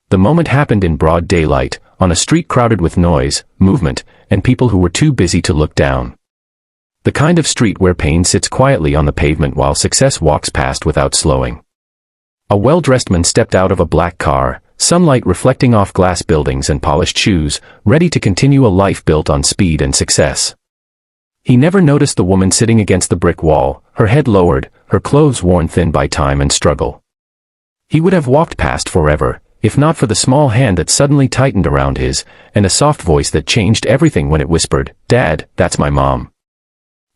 The moment happened in broad daylight, on a street crowded with noise, movement, and people who were too busy to look down. The kind of street where pain sits quietly on the pavement while success walks past without slowing. A well-dressed man stepped out of a black car, sunlight reflecting off glass buildings and polished shoes, ready to continue a life built on speed and success. He never noticed the woman sitting against the brick wall, her head lowered, her clothes worn thin by time and struggle. He would have walked past forever, if not for the small hand that suddenly tightened around his, and a soft voice that changed everything when it whispered, "Dad, that's my mom."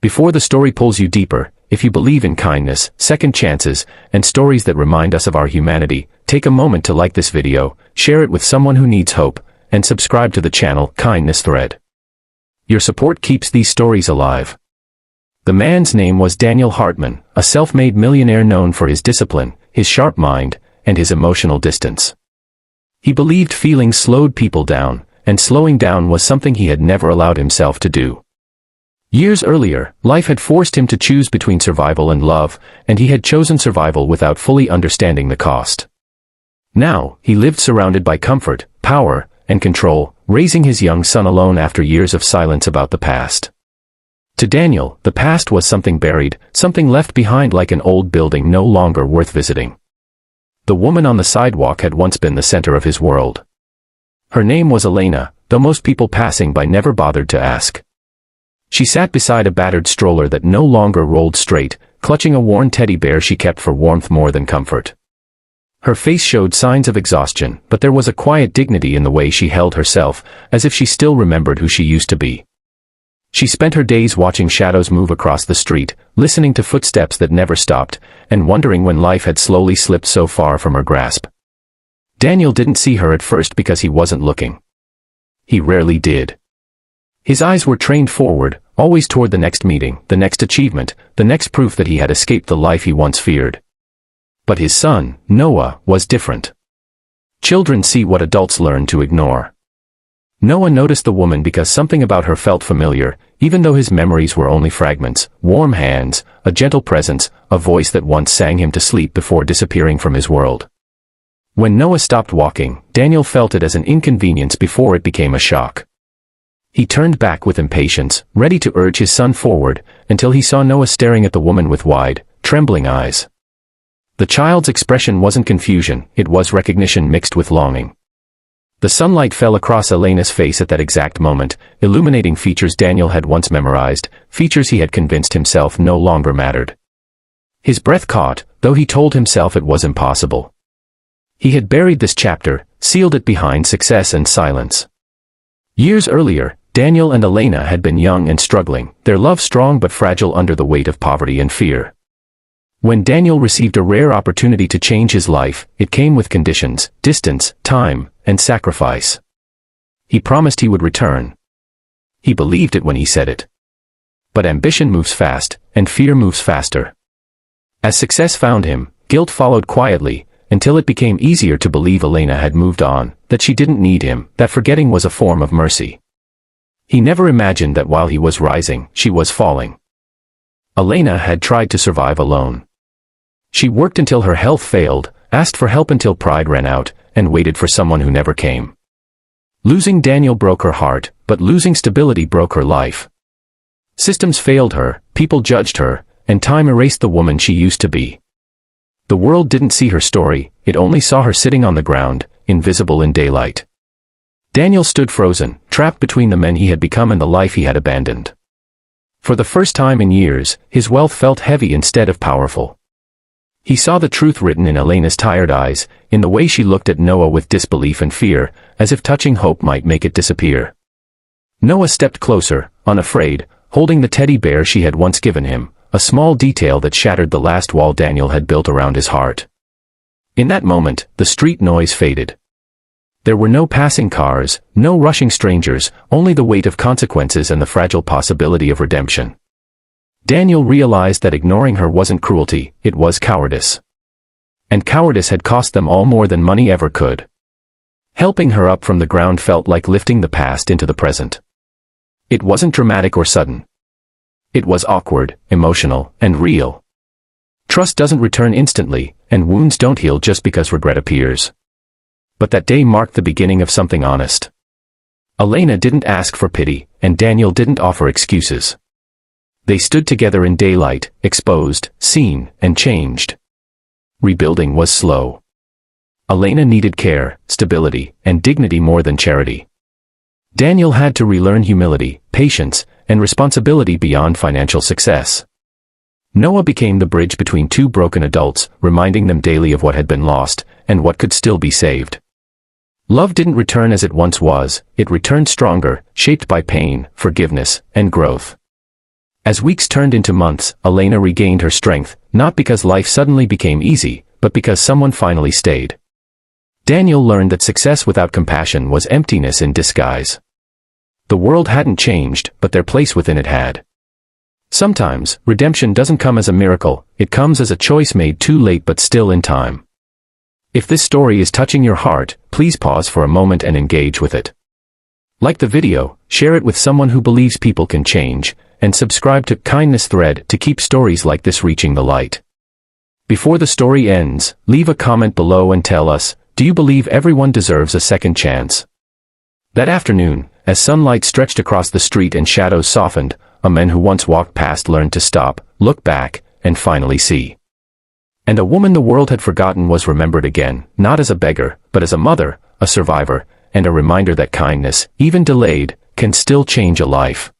Before the story pulls you deeper, if you believe in kindness, second chances, and stories that remind us of our humanity, take a moment to like this video, share it with someone who needs hope, and subscribe to the channel Kindness Thread. Your support keeps these stories alive. The man's name was Daniel Hartman, a self-made millionaire known for his discipline, his sharp mind, and his emotional distance. He believed feelings slowed people down, and slowing down was something he had never allowed himself to do. Years earlier, life had forced him to choose between survival and love, and he had chosen survival without fully understanding the cost. Now, he lived surrounded by comfort, power, and control, raising his young son alone after years of silence about the past. To Daniel, the past was something buried, something left behind like an old building no longer worth visiting. The woman on the sidewalk had once been the center of his world. Her name was Elena, though most people passing by never bothered to ask. She sat beside a battered stroller that no longer rolled straight, clutching a worn teddy bear she kept for warmth more than comfort. Her face showed signs of exhaustion, but there was a quiet dignity in the way she held herself, as if she still remembered who she used to be. She spent her days watching shadows move across the street, listening to footsteps that never stopped, and wondering when life had slowly slipped so far from her grasp. Daniel didn't see her at first because he wasn't looking. He rarely did. His eyes were trained forward, always toward the next meeting, the next achievement, the next proof that he had escaped the life he once feared. But his son, Noah, was different. Children see what adults learn to ignore. Noah noticed the woman because something about her felt familiar, even though his memories were only fragments: warm hands, a gentle presence, a voice that once sang him to sleep before disappearing from his world. When Noah stopped walking, Daniel felt it as an inconvenience before it became a shock. He turned back with impatience, ready to urge his son forward, until he saw Noah staring at the woman with wide, trembling eyes. The child's expression wasn't confusion, it was recognition mixed with longing. The sunlight fell across Elena's face at that exact moment, illuminating features Daniel had once memorized, features he had convinced himself no longer mattered. His breath caught, though he told himself it was impossible. He had buried this chapter, sealed it behind success and silence. Years earlier, Daniel and Elena had been young and struggling, their love strong but fragile under the weight of poverty and fear. When Daniel received a rare opportunity to change his life, it came with conditions, distance, time, and sacrifice. He promised he would return. He believed it when he said it. But ambition moves fast, and fear moves faster. As success found him, guilt followed quietly, until it became easier to believe Elena had moved on, that she didn't need him, that forgetting was a form of mercy. He never imagined that while he was rising, she was falling. Elena had tried to survive alone. She worked until her health failed, asked for help until pride ran out, and waited for someone who never came. Losing Daniel broke her heart, but losing stability broke her life. Systems failed her, people judged her, and time erased the woman she used to be. The world didn't see her story, it only saw her sitting on the ground, invisible in daylight. Daniel stood frozen, trapped between the men he had become and the life he had abandoned. For the first time in years, his wealth felt heavy instead of powerful. He saw the truth written in Elena's tired eyes, in the way she looked at Noah with disbelief and fear, as if touching hope might make it disappear. Noah stepped closer, unafraid, holding the teddy bear she had once given him, a small detail that shattered the last wall Daniel had built around his heart. In that moment, the street noise faded. There were no passing cars, no rushing strangers, only the weight of consequences and the fragile possibility of redemption. Daniel realized that ignoring her wasn't cruelty, it was cowardice. And cowardice had cost them all more than money ever could. Helping her up from the ground felt like lifting the past into the present. It wasn't dramatic or sudden. It was awkward, emotional, and real. Trust doesn't return instantly, and wounds don't heal just because regret appears. But that day marked the beginning of something honest. Elena didn't ask for pity, and Daniel didn't offer excuses. They stood together in daylight, exposed, seen, and changed. Rebuilding was slow. Elena needed care, stability, and dignity more than charity. Daniel had to relearn humility, patience, and responsibility beyond financial success. Noah became the bridge between two broken adults, reminding them daily of what had been lost, and what could still be saved. Love didn't return as it once was, it returned stronger, shaped by pain, forgiveness, and growth. As weeks turned into months, Elena regained her strength, not because life suddenly became easy, but because someone finally stayed. Daniel learned that success without compassion was emptiness in disguise. The world hadn't changed, but their place within it had. Sometimes, redemption doesn't come as a miracle, it comes as a choice made too late but still in time. If this story is touching your heart, please pause for a moment and engage with it. Like the video, share it with someone who believes people can change, and subscribe to Kindness Thread to keep stories like this reaching the light. Before the story ends, leave a comment below and tell us, do you believe everyone deserves a second chance? That afternoon, as sunlight stretched across the street and shadows softened, a man who once walked past learned to stop, look back, and finally see. And a woman the world had forgotten was remembered again, not as a beggar, but as a mother, a survivor, and a reminder that kindness, even delayed, can still change a life.